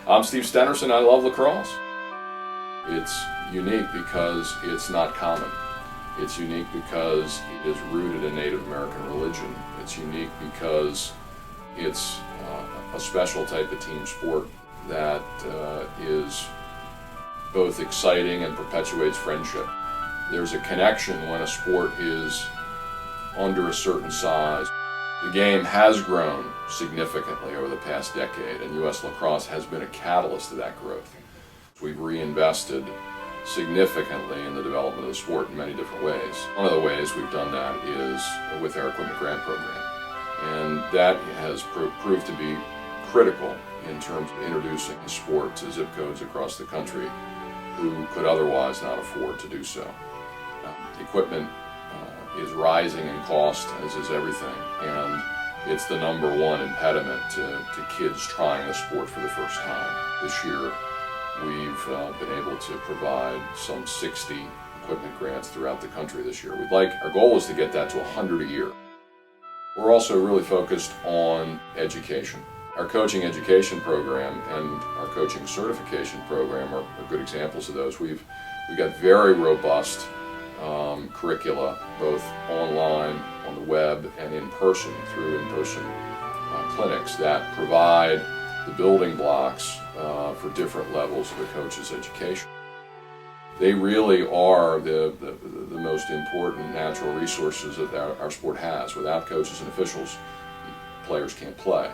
I'm Steve Stenersen. I love lacrosse. It's unique because it's not common. It's unique because it is rooted in Native American religion. It's unique because it's a special type of team sport that is both exciting and perpetuates friendship. There's a connection when a sport is under a certain size. The game has grown significantly over the past decade, and US Lacrosse has been a catalyst to that growth. We've reinvested significantly in the development of the sport in many different ways. One of the ways we've done that is with our equipment grant program, and that has proved to be critical in terms of introducing the sport to zip codes across the country who could otherwise not afford to do so. Equipment is rising in cost, as is everything, and it's the #1 impediment to kids trying the sport for the first time. This year, we've been able to provide some 60 equipment grants throughout the country this year. Our goal is to get that to 100 a year. We're also really focused on education. Our coaching education program and our coaching certification program are good examples of those. We've got very robust curricula, both online, on the web, and in person, through in-person clinics that provide the building blocks for different levels of a coach's education. They really are the most important natural resources that our sport has. Without coaches and officials, players can't play.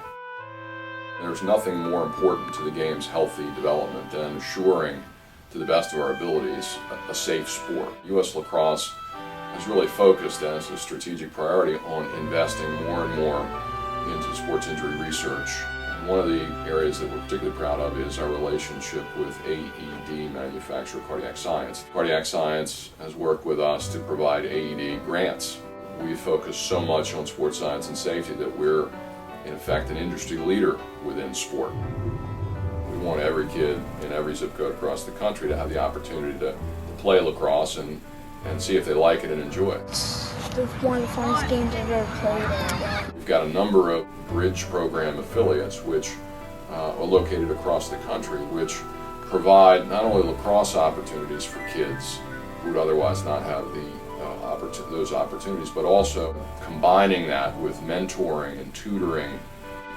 There's nothing more important to the game's healthy development than ensuring, to the best of our abilities, a safe sport. US Lacrosse has really focused as a strategic priority on investing more and more into sports injury research. And one of the areas that we're particularly proud of is our relationship with AED manufacturer Cardiac Science. Cardiac Science has worked with us to provide AED grants. We focus so much on sports science and safety that we're, in effect, an industry leader within sport. We want every kid in every zip code across the country to have the opportunity to play lacrosse and see if they like it and enjoy it. It's one of the funnest games I've ever played. We've got a number of bridge program affiliates which are located across the country, which provide not only lacrosse opportunities for kids who would otherwise not have those opportunities, but also combining that with mentoring and tutoring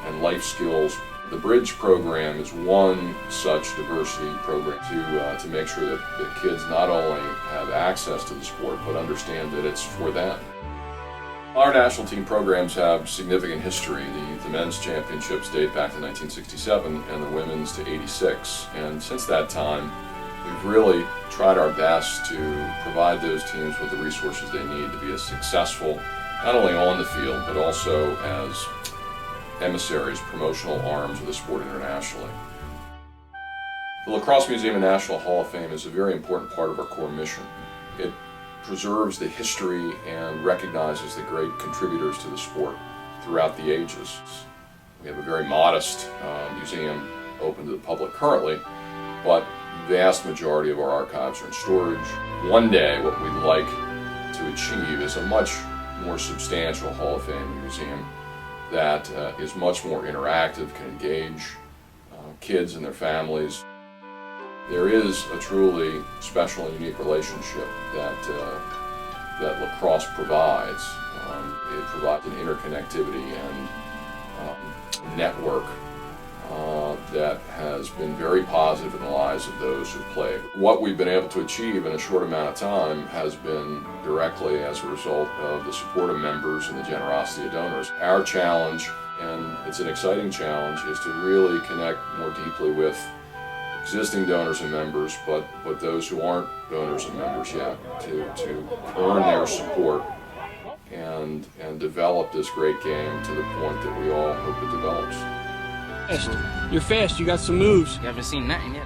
and life skills. The Bridge program is one such diversity program to make sure that kids not only have access to the sport, but understand that it's for them. Our national team programs have significant history. The men's championships date back to 1967 and the women's to 86. And since that time, we've really tried our best to provide those teams with the resources they need to be as successful, not only on the field, but also as emissaries, promotional arms of the sport internationally. The Lacrosse Museum and National Hall of Fame is a very important part of our core mission. It preserves the history and recognizes the great contributors to the sport throughout the ages. We have a very modest museum open to the public currently, but the vast majority of our archives are in storage. One day, what we'd like to achieve is a much more substantial Hall of Fame museum that is much more interactive, can engage kids and their families. There is a truly special and unique relationship that lacrosse provides. It provides an interconnectivity and network that has been very positive in the lives of those who play. What we've been able to achieve in a short amount of time has been directly as a result of the support of members and the generosity of donors. Our challenge, and it's an exciting challenge, is to really connect more deeply with existing donors and members, but those who aren't donors and members yet, to earn their support and develop this great game to the point that we all hope it develops. You're fast, you got some moves. You haven't seen nothing yet.